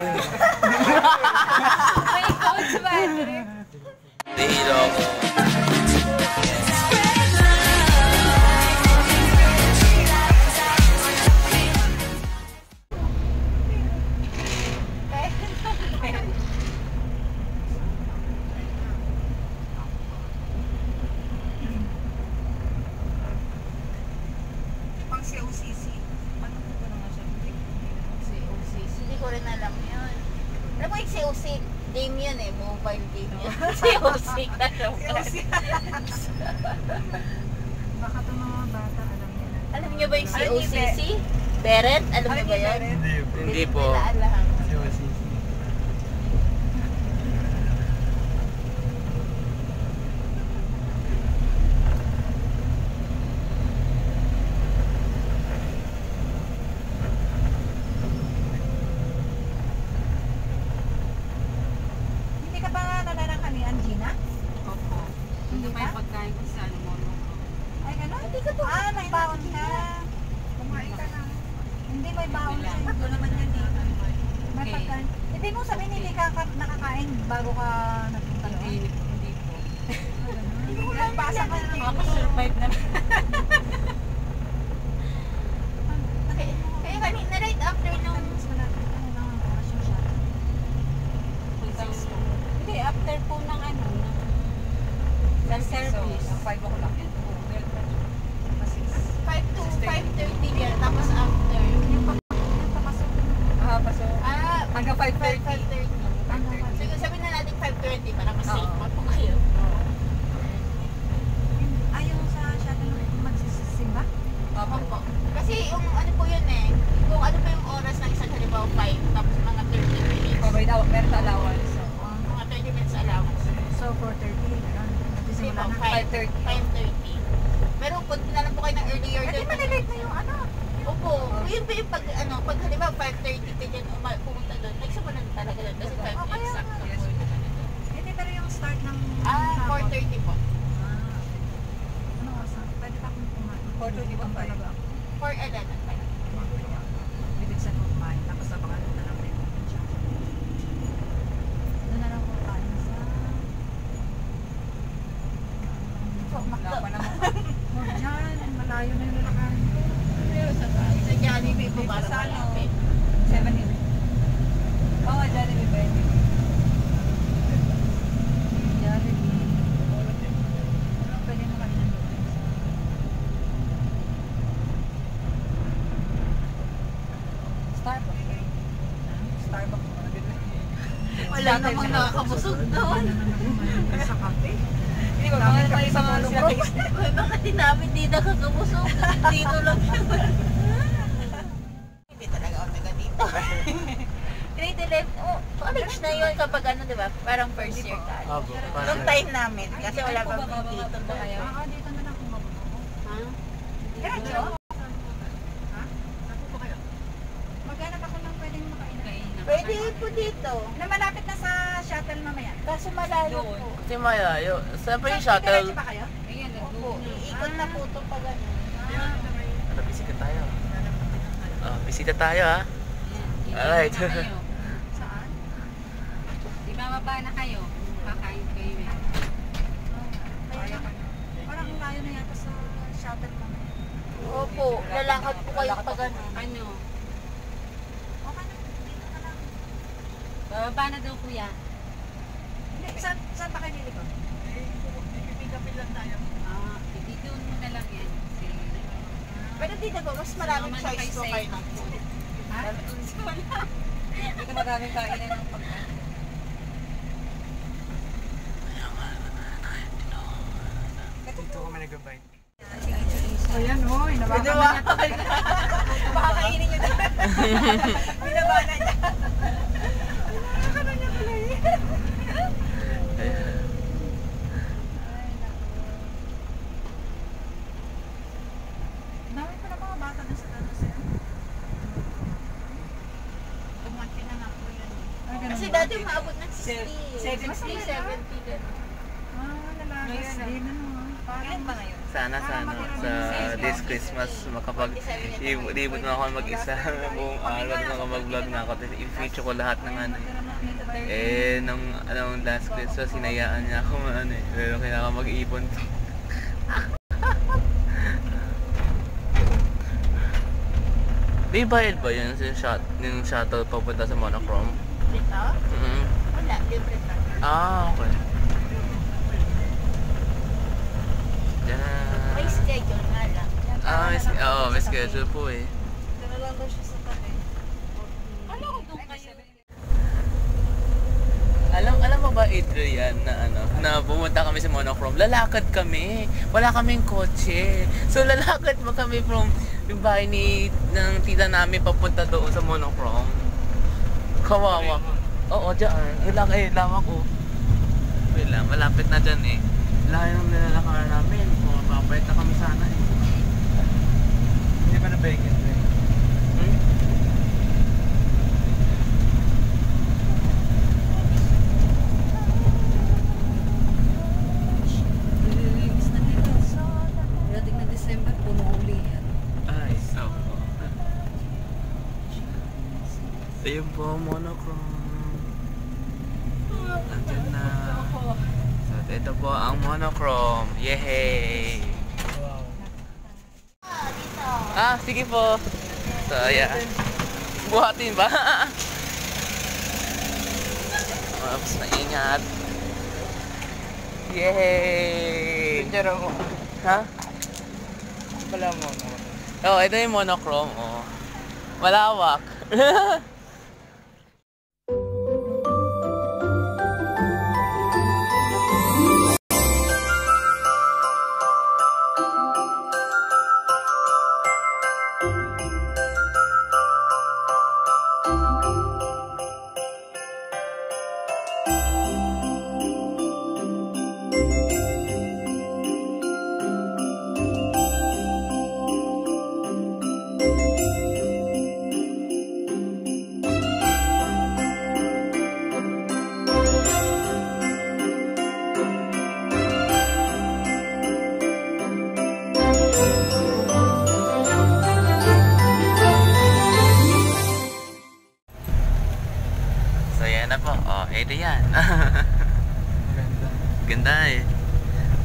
May coach ba? Dito. Pang COCC. Ano po ba naman siya? COC. Hindi ko rin alam yun. Alam mo yung COC, game yun eh. Mobile game yun. COC ka daw. COC. Baka itong mga bata, alam nila. Alam niyo ba yung COCC? Beret? Alam niyo ba yun? Hindi po. Nila alam. Hindi ka ba nananangkan ni Angina? Opo. Hindi pa yung pagkain ko sa ano mo. Ay, gano'n? Hindi ka ba? Ah, may baon ka. Kumain ka na. Hindi, may baon siya. Ito naman yan eh. May Okay. pagkain. Hindi mo sabihin hindi ka nakakain bago ka nagpunta doon? Hindi po. Hindi ko lang basa ka na. Makasurvive naman. Kaya kanina right after nung... Hindi, after po ng ano, ng service. 5 o'clock yun. 5 to 5:30 yan. Tapos after... Pasok. Ah, Hanggang 5:30. 5:30. Sige, sabihin na natin 5:30 para mas safe Oo. pa po kayo. Ayaw sa shuttle magsisimba? Opo. Kasi yung ano po yun eh, kung ano pa yung oras ng isang halimbawa 5, tapos mga 30 minutes. Meron allowance. Mga 30 minutes allowance. So, 4:30. Kasi Nagsisimula po, na. 5:30. Pero kung pinalan po kayo ng earlier Eh, di malilate na yung ano. Opo. Yun po yung pag, ano, pag halimbawa 5:30 ka dyan pumunta doon, nagsimula na talaga doon kasi 5 Okay, exact na yes. po. Hindi, pero yung start ng... Ah, 4:30 po. Ano oras na? Pwede pa akong kumain. 4:30 ba pa? 4:11 pa. Bilig sa kumain. Tapos abangan na lang rin. Doon na lang kumain sa... Wala pa naman. Huwag dyan. Malayo na yung lalakaran ko. Sa Jollibee po para Sa ano? malapit. 7 yun. Oo, Jollibee ba yun? Jollibee. Pwede mo kami nandun. Starbucks. Starbucks. Wala namang nakakabusog doon. Sa cafe? Hindi ba, may mga Bakit di namin di nakakabusog? Dito lang yun. Hindi talaga ako taga dito. Grade 11, oh, college na yun kapag ano, di ba? Parang first year tayo. Opo. Nung time namin, kasi wala pa po dito. Oo, dito na lang kung mabuto. Ha? Diretso? Ha? Ako po kayo? Maghanap ako ng pwedeng makainan. Pwede po dito. Na malapit na sa shuttle mamaya. Kaso malayo Doon. po. Kasi malayo. Saan pa yung Diretso shuttle? ba kayo? Ayan, Opo, iikot na po ito pag ano. Ano, bisita tayo. Bisita tayo ha. Alright. Saan? Di ba mababa na kayo? Kakain kayo eh. Parang layo na yata sa shuttle mamaya. Opo, lalakad po kayo pag ano. Ano? Okay na, dito na lang. Bababa na daw kuya. Hindi, saan pa kayo liliko? Dito na lang yan. Pero dito po, mas maraming Naman choice kayo po safe. kayo ng food. Ha? Dito maraming kainan ng pagkain. Dito kami nag-bite. Ayan, oy, Pwede ba? Baka kainin nyo na. Binaba na niya. Binaba na niya pala eh. Dami pa na mga bata na sa tanas yan. Umati na nga po yun. Ganun Kasi ba? dati maabot ng 60. 70. 60, 70 ganun. Ah, lalaki. Hindi na no. Parang ba ngayon? Sana sa this Christmas libot na ako mag-isa buong araw na ako mag-vlog na ako. I-feature ko lahat ng ano nung last Christmas sinayaan niya ako pero kailangan mag-ipon. Di bayad ba yun yung shuttle papunta sa Monochrome? Dito? Wala, libre na. Okay. May schedule nga lang. May schedule po eh. Dala lang daw siya sa tabi. Ano ko doon kayo? Alam mo ba, Adrian, na pumunta kami sa Monochrome, lalakad kami. Wala kaming kotse. So lalakad mo kami from yung bahay ng tita namin papunta doon sa Monochrome. Kawawa. Oo, dyan. Lawak ko. Wait lang, malapit na dyan eh. Lahat ng nilalakaran namin. Papayat na kami sana eh. Hindi ba na-vacant eh? Release na nila. Dating na December, puno uli yan. Ay, so. Ayun po, Monochrome. Andyan na. So, ito po ang Monochrome. Yehey! Wow. Sige po. So, ayan. Buhatin ba? Oops, naingat. Yehey! Picture ako. Ha? Wala mo. Oh, ito yung Monochrome. Oh. Malawak. Ito yan. Maganda. Ganda eh.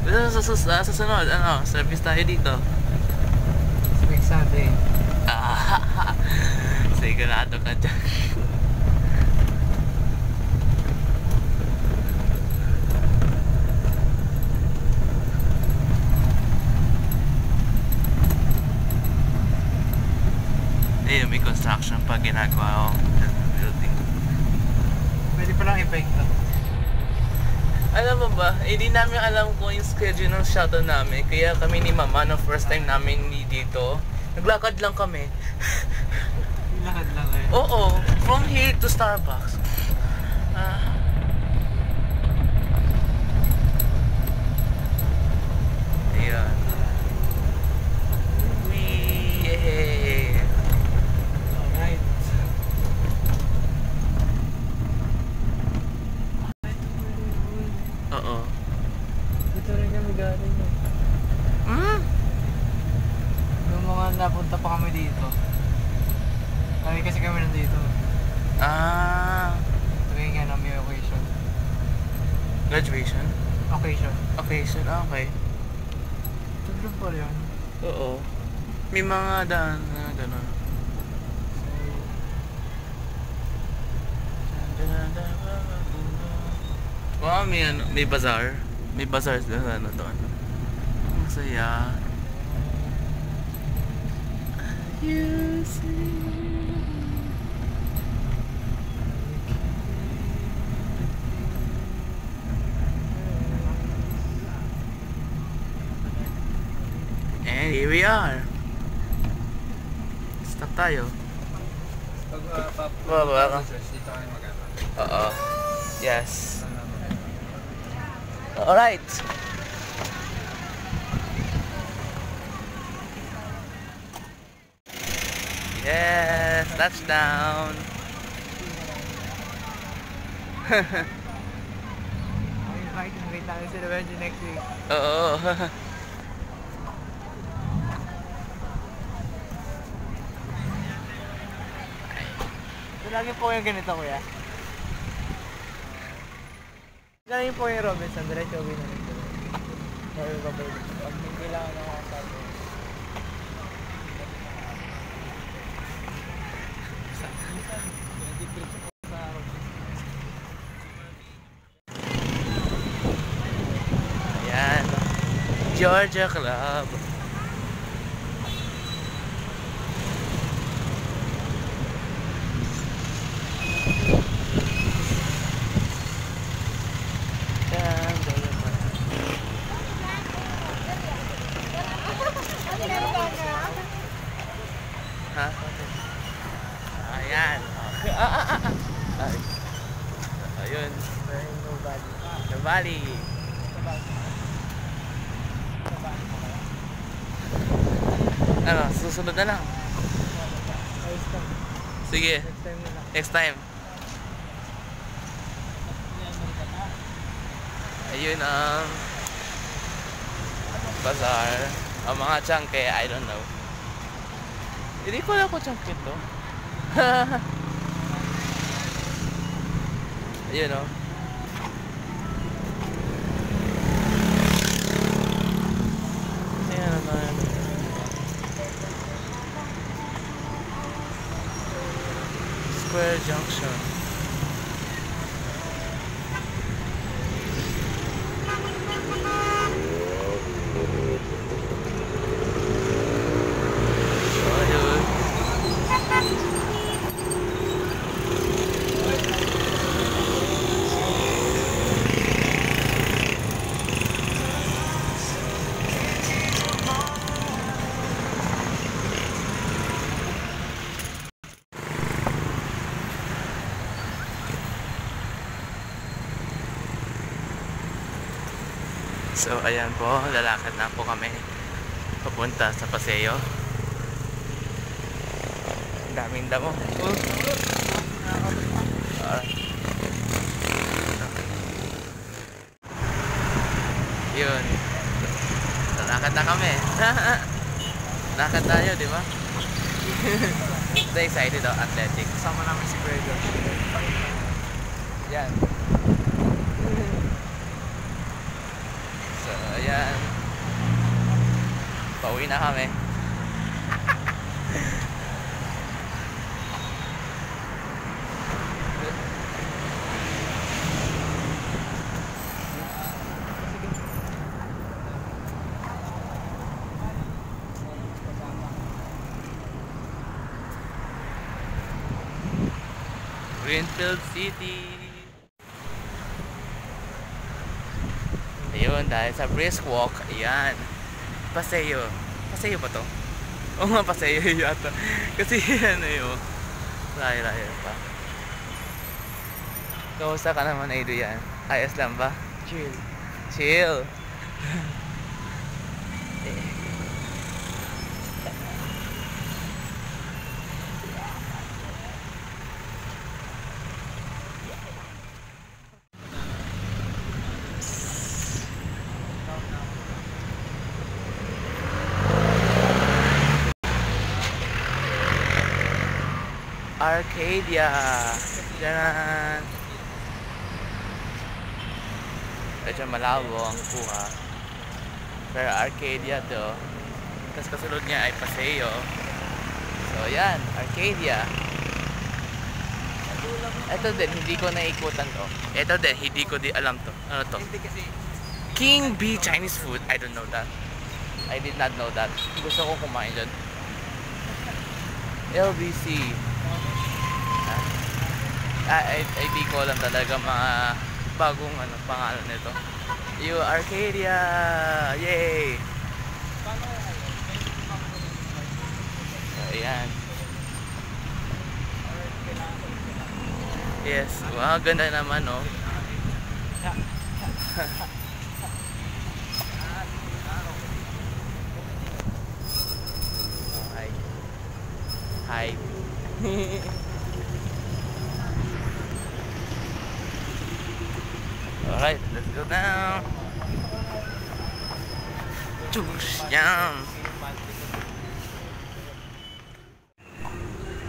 Pero sa susunod, service tayo dito. Speak Sunday. Sigurado ka dyan. Ayun, may construction pa ginagawa building. Pwede palang i-bike to. Alam mo ba, hindi namin alam kung yung schedule ng shuttle namin. Kaya kami ni Mama, no first time namin dito, naglakad lang kami. Lakad lang eh. Oo, from here to Starbucks. Ayan. Yay! Alright. Oo. Dito rin kami galing eh. Nung mga napunta pa kami dito. Kasi kami nandito. Tuwing nga may occasion. Graduation? Occasion. Occasion, okay. Tudlong pa rin. Oo. May mga daan na gano'n. Wow, may bazaar. May bazaar na doon. Masaya. You see. And here we are. Stop tayo. Baba ka. Dito kami mag-ano. Oo. Yes. Alright. Yes, touchdown. Invite tayo si Revenge next week. Oo. lagi po yung ganito, kuya. Lagi po yung Robinson, diretso uwi na rin. Or babay. Pag may kailangan ako sabi. Ayan. Georgia Club. Ha? Ayan. Ay. Ayun. The Valley. Ano, susunod na lang. Ayos lang. Sige, Next time na lang. next time. Ayun ang bazaar. Ang mga changke, I don't know. Hindi ko alam kung changke to. Ayun o. Ayan naman. Square Junction. So ayan po, lalakad na po kami papunta sa Paseo. Ang daming damo. Yun. Lalakad na kami. Lakad tayo, di ba? So excited ako, athletic. Kasama namin si Grego. Yan. So, ayan. Pauwi na kami. Greenfield City. Ayun, dahil sa brisk walk, ayan. Paseo. Paseo ba to? Oo nga, Paseo yata. Kasi ano yun. Layo-layo pa. Kamusta ka naman, Aido yan? Ayos lang ba? Chill. Chill. Arcadia. Diyan. Medyo malabo ang kuha. Pero Arcadia to. Tapos kasunod niya ay Paseo. So yan, Arcadia. Ito din, hindi ko naikutan to. Ito din, hindi ko di alam to. Ano to? King Bee Chinese food. I don't know that. I did not know that. Gusto ko kumain dyan. LBC. I di ko alam talaga mga bagong ano, pangalan nito. Arcadia! Yay! So, ayan. Yes, wow, ganda naman, no? Hi. Hi. Alright, let's go now. Chush, yum.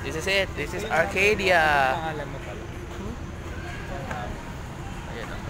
This is it. This is Arcadia. Pangalan mo pala. Ayan ang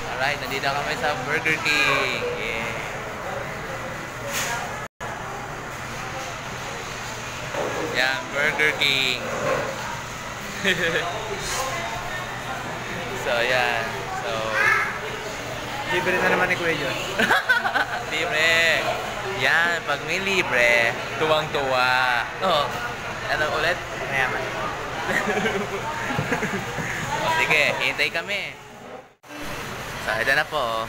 Alright, nandito kami sa Burger King. Yeah. Yan, Burger King. So, yan. So, Libre na naman ni Kuya Josh. libre. Yan, pag may libre, tuwang-tuwa. Oh, ano ulit? Mayaman. Oh, sige, hintay kami. So, ito na po.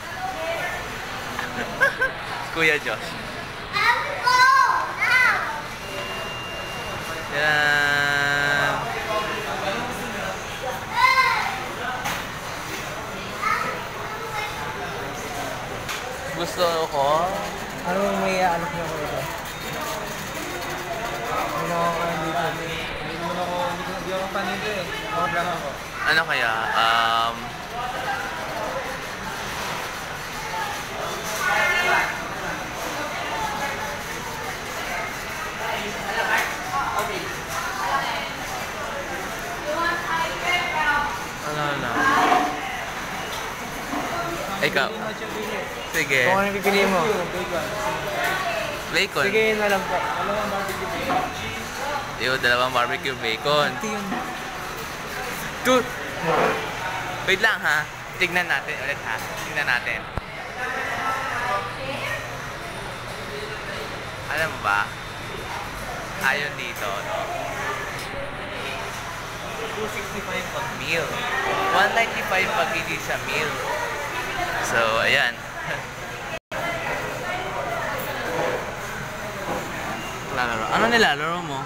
Kuya Josh. Yan. Gusto ko. Ano may alok niyo ko ito? Ano ako dito? Hindi ako panito eh. Ako lang ako. Ano kaya? Ano? Ikaw. Sige. Kung ano yung pipili mo? Bacon. Sige, yun na lang po. Dalawang barbecue bacon. Dude! Wait lang ha. Tignan natin ulit ha. Tignan natin. Alam mo ba? Ayon dito, no? 265 pag meal. 195 pag hindi siya meal. So, ayan. Lalaro. Ano nilalaro mo?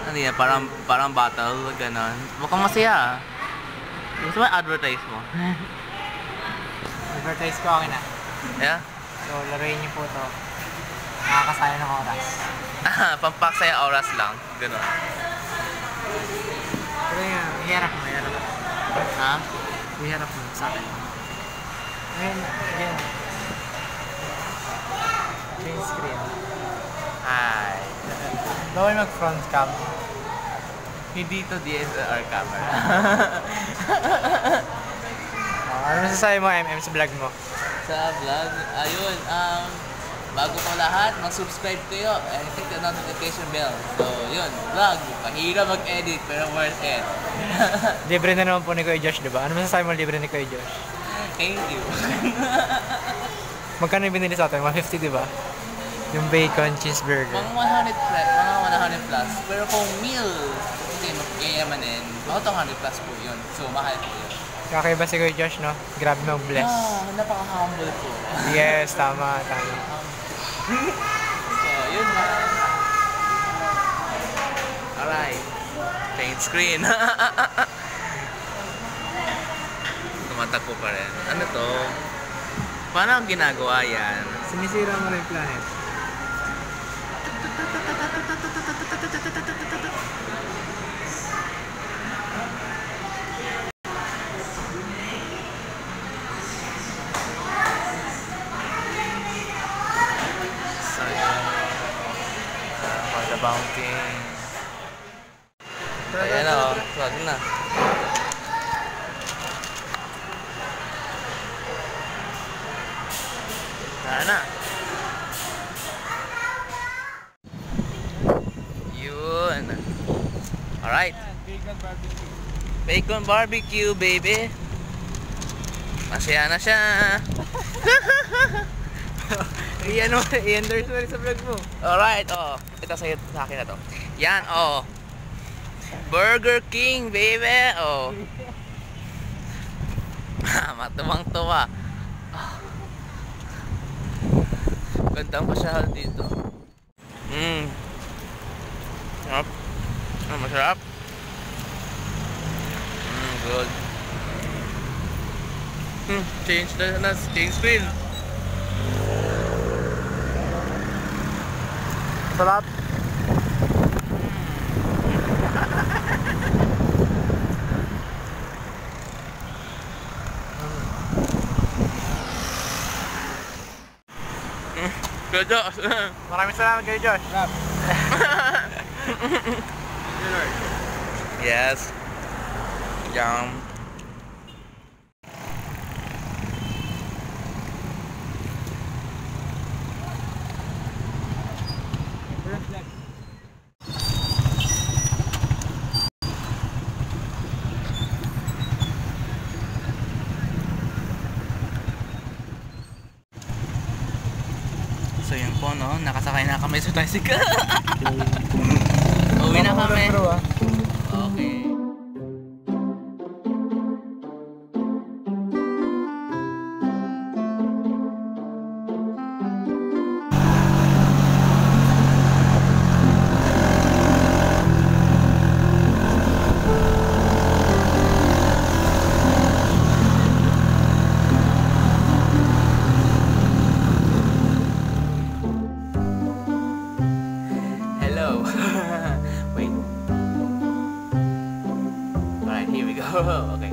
Ano yan? Parang battle, ganon. Mukhang masaya. Gusto mo advertise mo? Advertise ko ako na. Yeah? So, laruin niyo po to. Nakakasaya ng oras. Pampaksaya oras lang. Ganon. Pero yun, iharap mo. Ha? Iharap mo sa akin. Ayun, again. Change screen. Hi. Bawal mag-front cam. Hindi to DSLR camera. Ano masasabi mo, MM, sa vlog mo? Sa vlog, ayun, bago ko lahat, mag-subscribe kayo and click the notification bell. So, yun, vlog, mahirap mag-edit pero worth it. Libre na naman po ni Kuya Josh, diba? Ano masasabi mo libre ni Kuya Josh? Thank you. Magkano yung binili sa atin? 150, diba? Yung bacon cheeseburger. Mga 100 plus. Pero kung meal, kasi magyayamanin, mga 200 plus po yun. So, mahal po yun. Kakaiba si Kuya Josh, no? Grabe mag-bless. Napaka-humble po. Yes, tama. So, yun na. Alright. Change screen. Tumatakbo pa rin. Ano to? Paano ang ginagawa yan? Sinisira mo na yung planet. So, yun. For the bounty. Ayan o. Swag na. Sana. Yun. Alright. Bacon barbecue, baby. Masaya na siya. I-endorse mo rin sa vlog mo. Alright, oh. Ito sa'yo, sa akin na to. Yan, oh. Burger King, baby. Oh. Matuwang-tuwa. Gandang pasyahal dito. Sarap. Masarap. Good. Change screen. Sarap. Kuya Josh. Maraming salamat kayo, Josh. Yes. Yum. So yun po, no? Nakasakay na kami sa tricycle. Uwi na kami. Okay. Hello. Wait. Alright, here we go. Okay.